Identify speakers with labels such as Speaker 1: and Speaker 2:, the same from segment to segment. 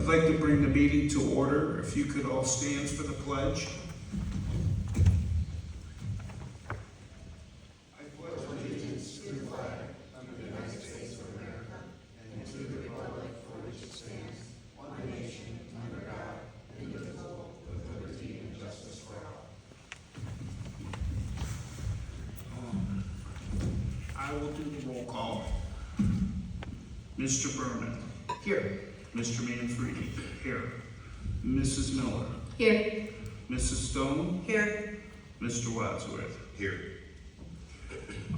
Speaker 1: like to bring the meeting to order. If you could all stand for the pledge. I will do the roll call. Mr. Berman.
Speaker 2: Here.
Speaker 1: Mr. Manfredi. Here. Mrs. Miller.
Speaker 3: Here.
Speaker 1: Mrs. Stone.
Speaker 3: Here.
Speaker 1: Mr. Wadsworth.
Speaker 2: Here.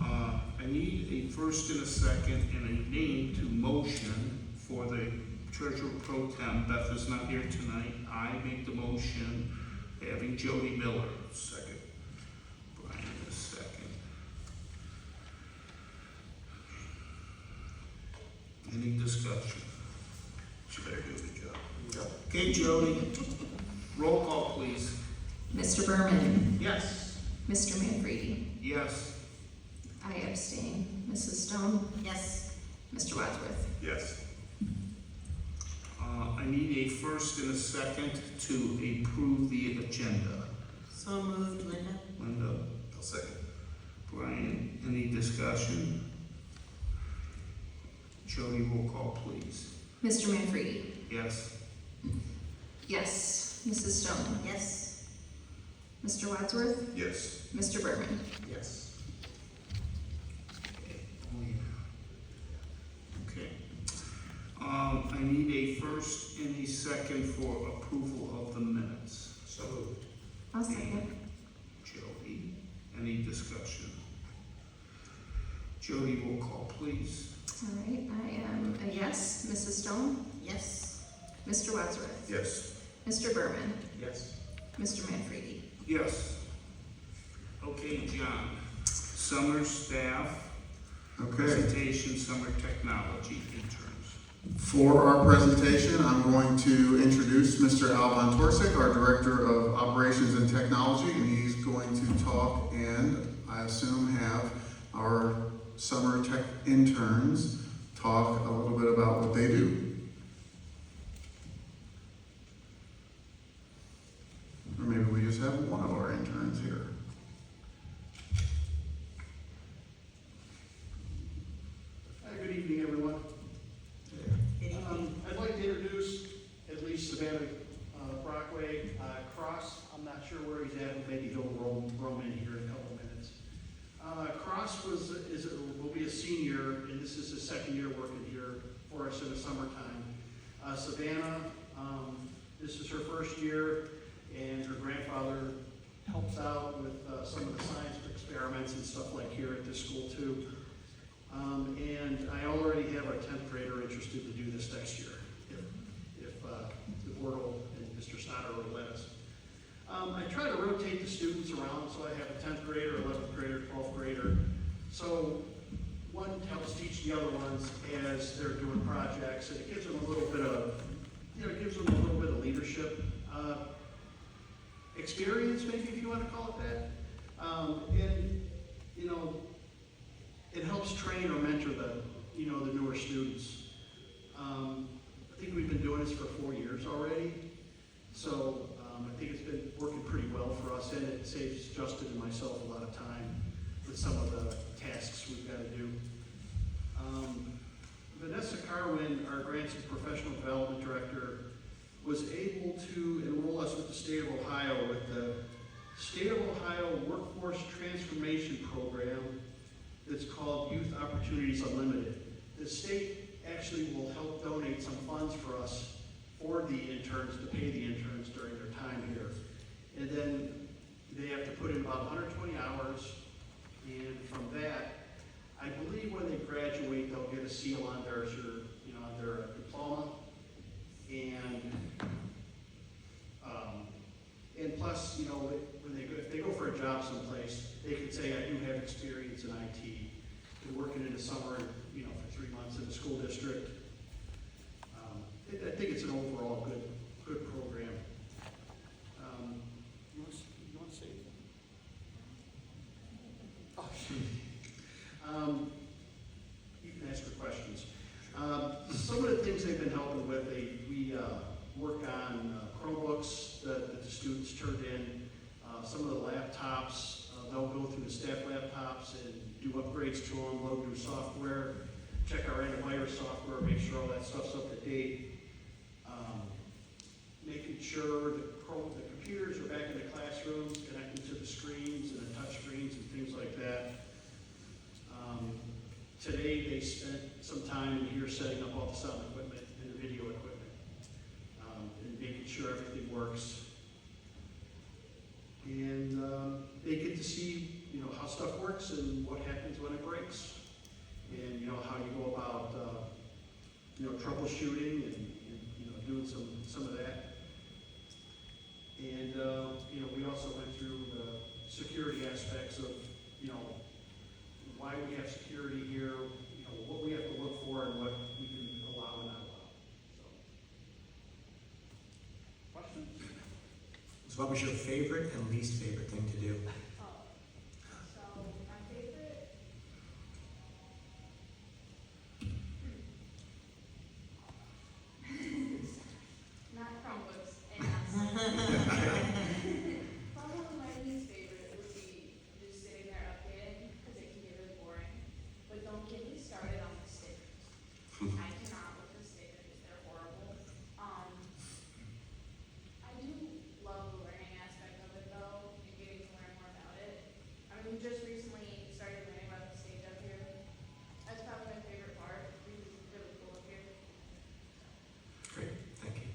Speaker 1: I need a first and a second and a name to motion for the Treasurer Pro Tem. Beth is not here tonight. I make the motion having Jody Miller. Second. Brian is second. Any discussion? She better do a good job. Okay, Jody. Roll call, please.
Speaker 3: Mr. Berman.
Speaker 1: Yes.
Speaker 3: Mr. Manfredi.
Speaker 1: Yes.
Speaker 3: I abstain. Mrs. Stone.
Speaker 4: Yes.
Speaker 3: Mr. Wadsworth.
Speaker 2: Yes.
Speaker 1: I need a first and a second to approve the agenda.
Speaker 4: So moved, Linda.
Speaker 1: Linda,
Speaker 2: I'll second.
Speaker 1: Brian, any discussion? Jody, roll call, please.
Speaker 3: Mr. Manfredi.
Speaker 1: Yes.
Speaker 3: Yes. Mrs. Stone.
Speaker 4: Yes.
Speaker 3: Mr. Wadsworth.
Speaker 2: Yes.
Speaker 3: Mr. Berman.
Speaker 2: Yes.
Speaker 1: Oh, yeah. Okay. I need a first and a second for approval of the minutes.
Speaker 2: So moved.
Speaker 3: I'll second.
Speaker 1: Jody, any discussion? Jody, roll call, please.
Speaker 3: All right. I am a yes. Mrs. Stone.
Speaker 4: Yes.
Speaker 3: Mr. Wadsworth.
Speaker 2: Yes.
Speaker 3: Mr. Berman.
Speaker 2: Yes.
Speaker 3: Mr. Manfredi.
Speaker 1: Yes. Okay, John. Summer staff.
Speaker 5: Okay,
Speaker 1: Presentation, summer technology interns.
Speaker 5: for our presentation, I'm going to introduce Mr. Alvon Torsic, our Director of Operations and Technology, and he's going to talk and, I assume, have our summer tech interns talk a little bit about what they do. Or maybe we just have one of our interns here.
Speaker 6: Hi, good evening, everyone.
Speaker 4: Good evening.
Speaker 6: I'd like to introduce at least Savannah Brockway. Cross, I'm not sure where he's at, maybe he'll roam in here in a couple minutes. Cross will be a senior, and this is his second year working here for us in the summertime. Savannah, this is her first year, and her grandfather helps out with some of the science experiments and stuff like here at this school too. And I already have a 10th grader interested to do this next year, if the board and Mr. Snyder will let us. I try to rotate the students around, so I have a 10th grader, 11th grader, 12th grader. So one helps teach the other ones as they're doing projects, and it gives them a little bit of, leadership experience, maybe if you want to call it that. And, you know, it helps train or mentor the newer students. I think we've been doing this for 4 years already, so I think it's been working pretty well for us, and it saves Justin and myself a lot of time with some of the tasks we've got to do. Vanessa Carwin, our Grants and Professional Development Director, was able to enroll us with the State of Ohio with the State of Ohio Workforce Transformation Program that's called Youth Opportunities Unlimited. The state actually will help donate some funds for us for the interns, to pay the interns during their time here. And then they have to put in about 120 hours, and from that, I believe when they graduate, they'll get a seal on their diploma, and plus, when if they go for a job someplace, they can say, I do have experience in IT, been working in the summer, for 3 months in the school district. I think it's an overall good program. You want to say anything? You can ask your questions. Some of the things they've been helping with, we work on Chromebooks that the students turned in. Some of the laptops, they'll go through the staff laptops and do upgrades to them, load new software, check our antivirus software, make sure all that stuff's up to date. Making sure the computers are back in the classrooms, connecting to the screens and the touch screens and things like that. Today, they spent some time in here setting up all the sound equipment and the video equipment, and making sure everything works. And they get to see, how stuff works and what happens when it breaks, and how you go about, troubleshooting and doing some of that. And we also went through the security aspects of, why we have security here, what we have to look for and what we can allow and not allow. So. Questions?
Speaker 2: So what was your favorite and least favorite thing to do?
Speaker 7: So my favorite, not Chromebooks, and probably my least favorite would be just sitting there updating, because it can get really boring. But don't get me started on the stickers. I cannot with the stickers, they're horrible. I do love the learning aspect of it though, and getting to learn more about it. I mean, we just recently started learning about the stage up here. That's probably my favorite part, because it's really cool up here.
Speaker 2: Great, thank you.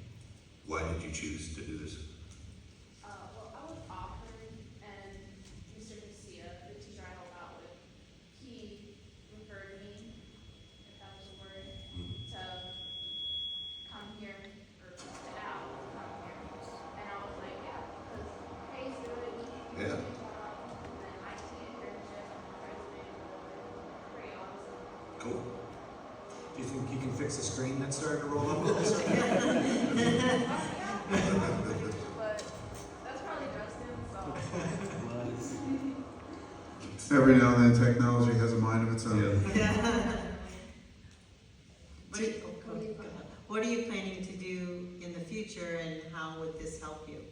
Speaker 8: Why did you choose to do this?
Speaker 7: Well, I was offered, and Mr. Garcia, the teacher I help out with, he referred me, if that was a word, to come here, or to Al, to come here. And I was like, yeah, because pay's good.
Speaker 8: Yeah.
Speaker 7: And then I see internship on my resume, pretty awesome.
Speaker 8: Cool.
Speaker 2: Do you think you can fix the screen that started to roll up?
Speaker 7: But that's probably Justin, so.
Speaker 5: Every now and then, technology has a mind of its own.
Speaker 4: What are you planning to do in the future, and how would this help you?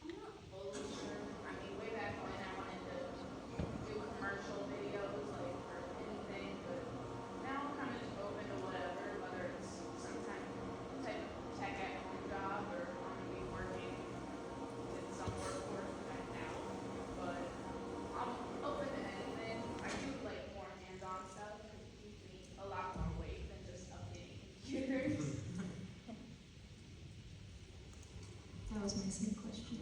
Speaker 7: I'm not fully sure. I mean, way back when I wanted to do commercial videos, like for anything, but now I'm kind of just open to whatever, whether it's some type of tech at home job or I'm gonna be working in some workforce right now. But I'm open to anything. I do like more hands-on stuff because it keeps me a lot more weight than just updating computers.
Speaker 3: That was my same question.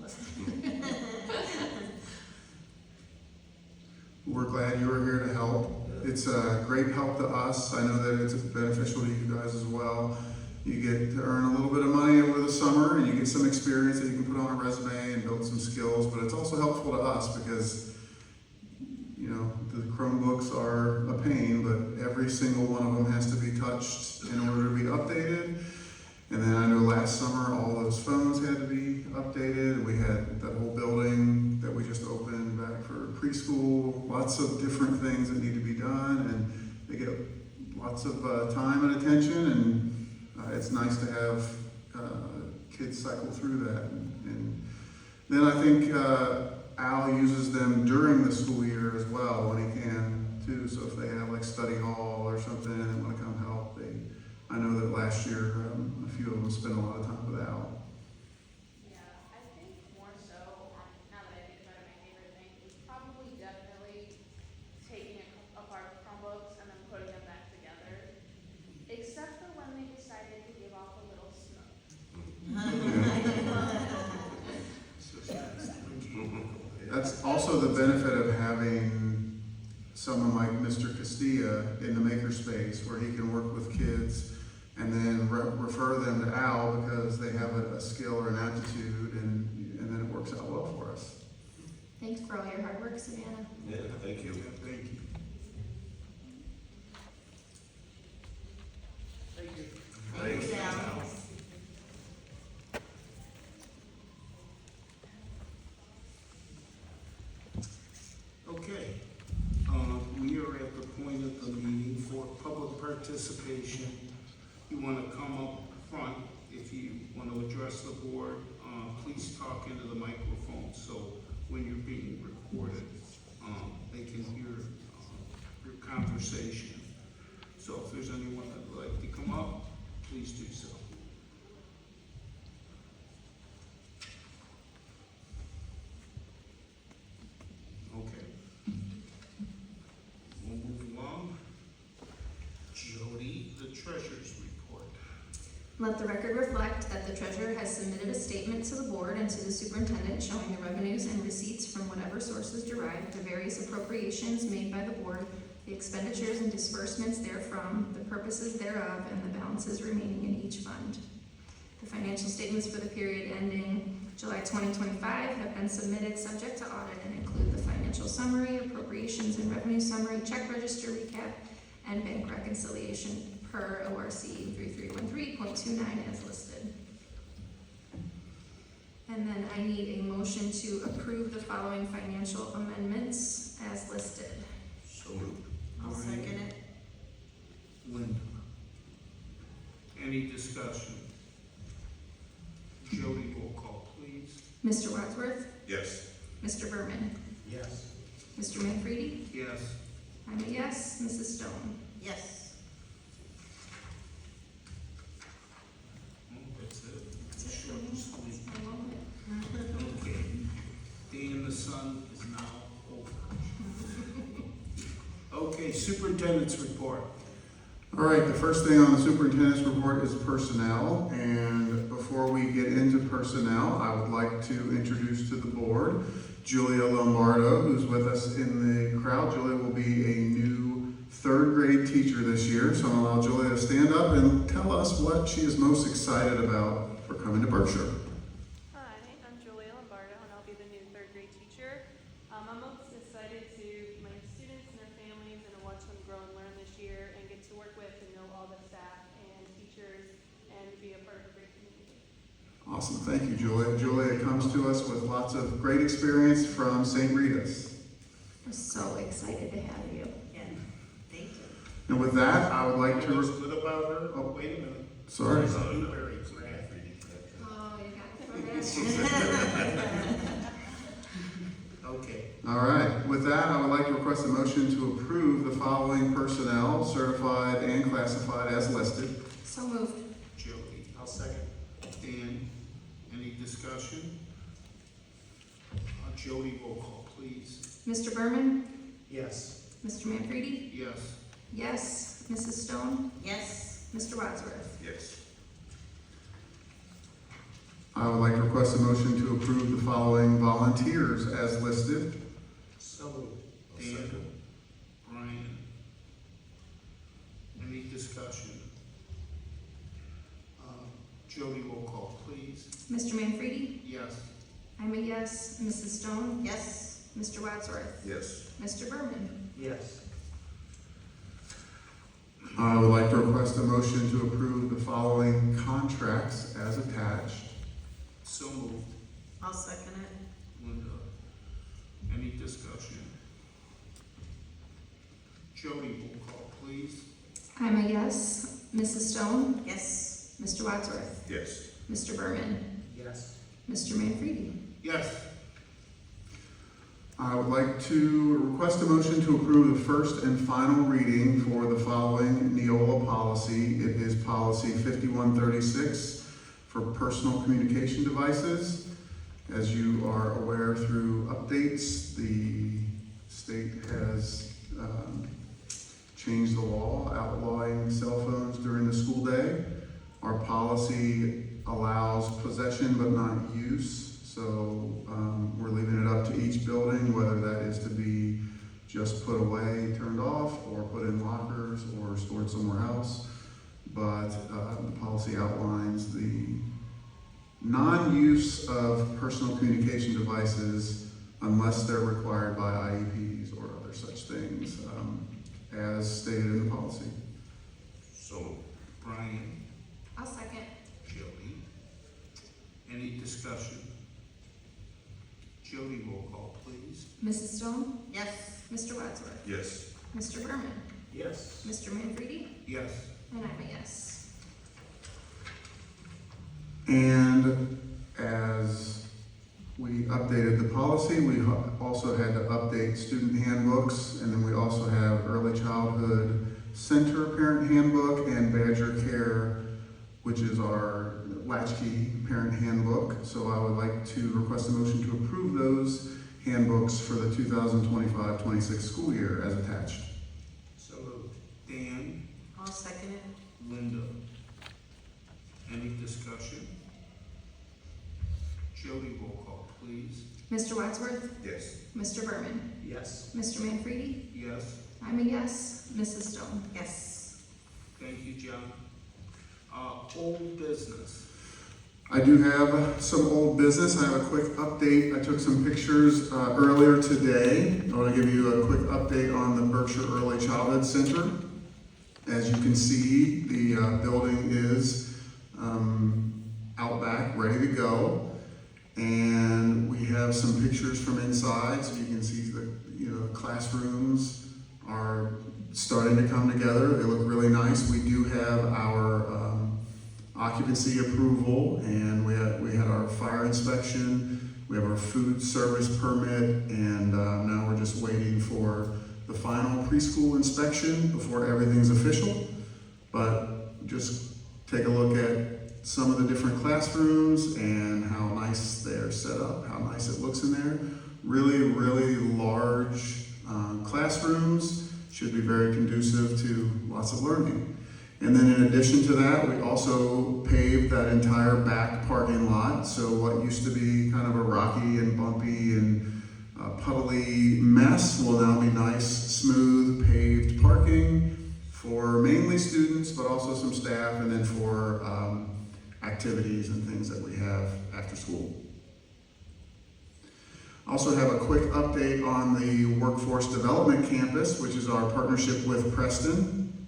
Speaker 5: We're glad you were here to help. It's a great help to us. I know that it's beneficial to you guys as well. You get to earn a little bit of money over the summer, and you get some experience that you can put on a resume and build some skills, but it's also helpful to us because, the Chromebooks are a pain, but every single one of them has to be touched in order to be updated. And then I know last summer, all those phones had to be updated. We had that whole building that we just opened back for preschool, lots of different things that need to be done, and they get lots of time and attention, and it's nice to have kids cycle through that. And then I think Al uses them during the school year as well when he can too. So if they have like study hall or something and they want to come help, I know that last year a few of them spent a lot of time with Al.
Speaker 7: Yeah, I think more so, now that I think about it, my favorite thing is probably definitely taking apart the Chromebooks and then putting them back together. Except for when they decided to give off a little smoke.
Speaker 5: That's also the benefit of having someone like Mr. Castilla in the makerspace where he can work with kids and then refer them to Al because they have a skill or an aptitude, and then it works out well for us.
Speaker 3: Thanks for all your hard work, Savannah.
Speaker 8: Yeah, thank you.
Speaker 1: Thank you.
Speaker 6: Thank you.
Speaker 4: Thanks, Al.
Speaker 1: Okay, we are at the point of the meeting for public participation. You want to come up front if you address the board, please talk into the microphone, so when you're being recorded, they can hear your conversation. So if there's anyone that would like to come up, please do so. Okay. We'll move along. Jody, the treasurer's report.
Speaker 3: Let the record reflect that the treasurer has submitted a statement to the board and to the superintendent showing the revenues and receipts from whatever sources derived, the various appropriations made by the board, the expenditures and disbursements therefrom, the purposes thereof, and the balances remaining in each fund. The financial statements for the period ending July 2025 have been submitted subject to audit and include the financial summary, appropriations and revenue summary, check register recap, and bank reconciliation per ORC 3313.29 as listed. And then I need a motion to approve the following financial amendments as listed.
Speaker 8: So moved.
Speaker 4: I'll second it.
Speaker 1: Linda. Any discussion? Jody, roll call, please.
Speaker 3: Mr. Wadsworth,
Speaker 8: Yes.
Speaker 3: Mr. Berman,
Speaker 2: Yes.
Speaker 3: Mr. Manfredi,
Speaker 1: Yes.
Speaker 3: I'm a yes, Mrs. Stone.
Speaker 4: Yes.
Speaker 1: That's it.
Speaker 3: That's it for
Speaker 1: Short
Speaker 3: me.
Speaker 1: and sweet.
Speaker 3: I love it.
Speaker 1: Okay. Day in the sun is now over. Okay, superintendent's report.
Speaker 5: All right, the first thing on the superintendent's report is personnel, and before we get into personnel, I would like to introduce to the board Julia Lombardo, who's with us in the crowd. Julia will be a new third grade teacher this year, so I'll allow Julia to stand up and tell us what she is most excited about for coming to Berkshire.
Speaker 9: Hi, I'm Julia Lombardo, and I'll be the new third grade teacher. I'm most excited to meet my students and their families and to watch them grow and learn this year and get to work with and know all the staff and teachers and be a part of a great community.
Speaker 5: Awesome, thank you, Julia. Julia comes to us with lots of great experience from St. Rita's.
Speaker 3: We're so excited to have you.
Speaker 4: Yeah. Thank you.
Speaker 5: And with that, I would like
Speaker 1: What's
Speaker 5: to,
Speaker 1: good about her? Oh, wait a minute.
Speaker 5: sorry.
Speaker 1: She's a blueberry grad.
Speaker 3: Oh, you got it.
Speaker 1: Okay.
Speaker 5: All right, with that, I would like to request a motion to approve the following personnel, certified and classified as listed.
Speaker 3: So moved.
Speaker 1: Jody.
Speaker 2: I'll second.
Speaker 1: Dan, any discussion? Jody, roll call, please.
Speaker 3: Mr. Berman,
Speaker 2: Yes.
Speaker 3: Mr. Manfredi,
Speaker 1: Yes.
Speaker 3: yes, Mrs. Stone,
Speaker 4: Yes.
Speaker 3: Mr. Wadsworth.
Speaker 8: Yes.
Speaker 5: I would like to request a motion to approve the following volunteers as listed.
Speaker 2: So moved.
Speaker 1: Dan.
Speaker 8: Second.
Speaker 1: Brian. Any discussion? Jody, roll call, please.
Speaker 3: Mr. Manfredi,
Speaker 1: Yes.
Speaker 3: I'm a yes, Mrs. Stone,
Speaker 4: Yes.
Speaker 3: Mr. Wadsworth,
Speaker 8: Yes.
Speaker 3: Mr. Berman.
Speaker 2: Yes.
Speaker 5: I would like to request a motion to approve the following contracts as attached.
Speaker 1: So moved.
Speaker 4: I'll second it.
Speaker 1: Linda. Any discussion? Jody, roll call, please.
Speaker 3: I'm a yes, Mrs. Stone,
Speaker 4: Yes.
Speaker 3: Mr. Wadsworth,
Speaker 8: Yes.
Speaker 3: Mr. Berman,
Speaker 2: Yes.
Speaker 3: Mr. Manfredi.
Speaker 1: Yes.
Speaker 5: I would like to request a motion to approve the first and final reading for the following Neola policy. It is policy 5136 for personal communication devices. As you are aware through updates, the state has changed the law outlawing cell phones during the school day. Our policy allows possession but not use. So we're leaving it up to each building, whether that is to be just put away, turned off, or put in lockers, or stored somewhere else. But the policy outlines the non-use of personal communication devices unless they're required by IEPs or other such things, as stated in the policy.
Speaker 8: So moved.
Speaker 1: Brian.
Speaker 3: I'll second.
Speaker 1: Jody. Any discussion? Jody, roll call, please.
Speaker 3: Mrs. Stone,
Speaker 4: Yes.
Speaker 3: Mr. Wadsworth,
Speaker 8: Yes.
Speaker 3: Mr. Berman,
Speaker 2: Yes.
Speaker 3: Mr. Manfredi,
Speaker 1: Yes.
Speaker 3: and I'm a yes.
Speaker 5: And as we updated the policy, we also had to update student handbooks, and then we also have Early Childhood Center Parent Handbook and Badger Care, which is our latchkey parent handbook. So I would like to request a motion to approve those handbooks for the 2025-26 school year as attached.
Speaker 1: So moved. Dan,
Speaker 4: I'll second it.
Speaker 1: Linda. Any discussion? Jody, roll call, please.
Speaker 3: Mr. Wadsworth?
Speaker 8: Yes.
Speaker 3: Mr. Berman?
Speaker 2: Yes.
Speaker 3: Mr. Manfredi?
Speaker 1: Yes.
Speaker 3: I'm a yes. Mrs. Stone?
Speaker 4: Yes.
Speaker 1: Thank you, John. Old business.
Speaker 5: I do have some old business. I have a quick update. I took some pictures earlier today. I want to give you a quick update on the Berkshire Early Childhood Center. As you can see, the building is out back, ready to go. And we have some pictures from inside, so you can see the classrooms are starting to come together. They look really nice. We do have our occupancy approval, and we had our fire inspection. We have our food service permit, and now we're just waiting for the final preschool inspection before everything's official. But just take a look at some of the different classrooms and how nice they're set up, how nice it looks in there. Really, really large classrooms, should be very conducive to lots of learning. And then in addition to that, we also paved that entire back parking lot. So what used to be kind of a rocky and bumpy and puddly mess will now be nice, smooth, paved parking for mainly students, but also some staff, and then for activities and things that we have after school. Also have a quick update on the Workforce Development Campus, which is our partnership with Preston.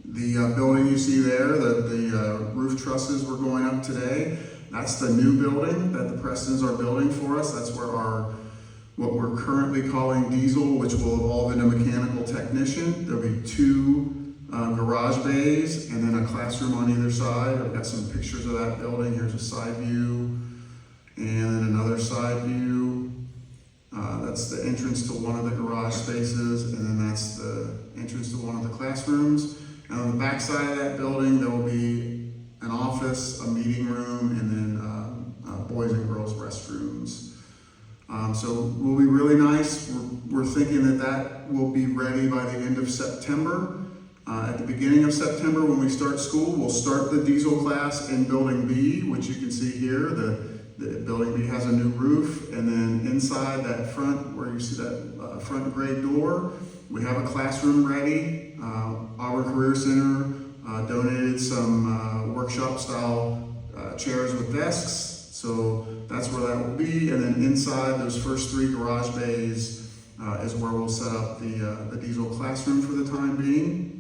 Speaker 5: The building you see there, the roof trusses were going up today. That's the new building that the Prestons are building for us. That's where what we're currently calling diesel, which will evolve into mechanical technician. There'll be 2 garage bays and then a classroom on either side. I've got some pictures of that building. Here's a side view and then another side view. That's the entrance to one of the garage spaces, and then that's the entrance to one of the classrooms. And on the back side of that building, there will be an office, a meeting room, and then boys and girls restrooms. So will be really nice. We're thinking that will be ready by the end of September. At the beginning of September, when we start school, we'll start the diesel class in Building B, which you can see here. The Building B has a new roof, and then inside that front, where you see that front gray door, we have a classroom ready. Auburn Career Center donated some workshop-style chairs with desks, so that's where that will be. And then inside those first 3 garage bays is where we'll set up the diesel classroom for the time being.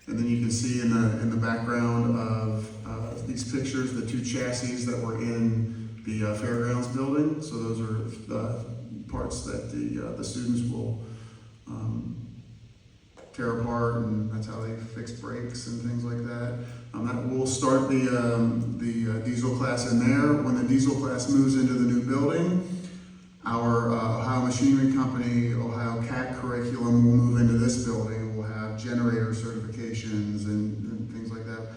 Speaker 5: And then you can see in the background of these pictures, the 2 chassis that were in the fairgrounds building. So those are the parts that the students will tear apart, and that's how they fix brakes and things like that. That will start the diesel class in there. When the diesel class moves into the new building, our Ohio Machinery Company, Ohio CAT curriculum will move into this building. We'll have generator certifications and things like that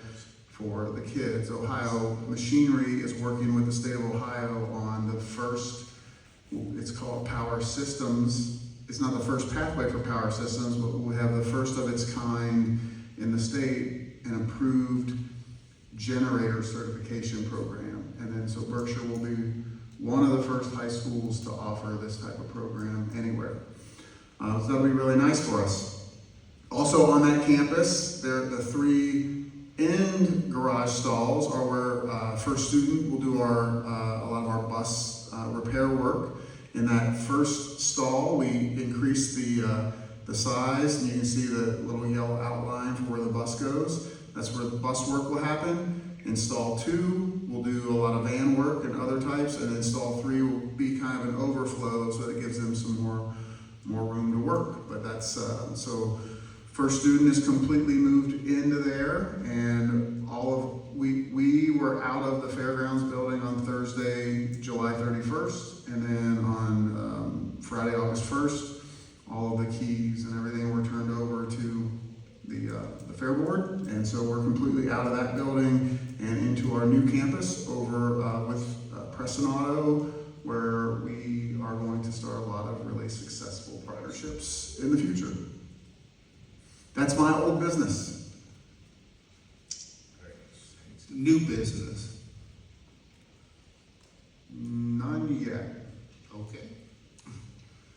Speaker 5: for the kids. Ohio Machinery is working with the state of Ohio on the first, it's called Power Systems. It's not the first pathway for Power Systems, but we have the first of its kind in the state, an approved generator certification program. And then so Berkshire will be one of the first high schools to offer this type of program anywhere. So that'll be really nice for us. Also on that campus, the 3 end garage stalls are where first student will do a lot of our bus repair work. In that first stall, we increased the size, and you can see the little yellow outline for where the bus goes. That's where the bus work will happen. In stall 2, we'll do a lot of van work and other types, and then stall 3 will be kind of an overflow, so it gives them some more room to work. But that's so first student is completely moved into there, and we were out of the fairgrounds building on Thursday, July 31st, and then on Friday, August 1st, all of the keys and everything were turned over to the fair board, and so we're completely out of that building and into our new campus over with Preston Auto, where we are going to start a lot of really successful partnerships in the future. That's my old business.
Speaker 1: New business.
Speaker 5: None yet.
Speaker 1: Okay.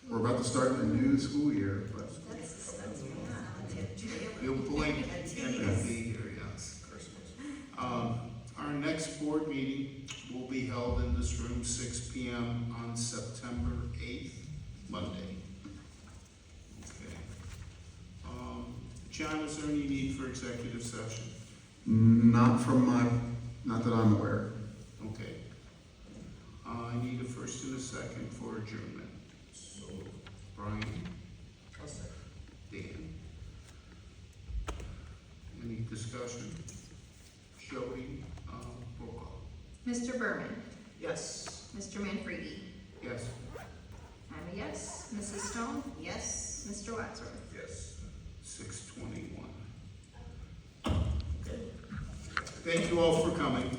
Speaker 5: We're about to start the new school year, but
Speaker 1: You'll blink and be here, yes. Our next board meeting will be held in this room, 6 p.m. on September 8th, Monday. Okay. John, is there any need for executive session?
Speaker 5: not that I'm aware.
Speaker 1: Okay. I need a first and a second for adjournment.
Speaker 8: So,
Speaker 1: Brian? Dan? Any discussion? Jody, roll call.
Speaker 3: Mr. Berman,
Speaker 2: Yes.
Speaker 3: Mr. Manfredi,
Speaker 1: Yes.
Speaker 3: I'm a yes. Mrs. Stone,
Speaker 4: Yes?
Speaker 3: Mr. Wadsworth.
Speaker 8: yes.
Speaker 1: 6:21. Thank you all for coming.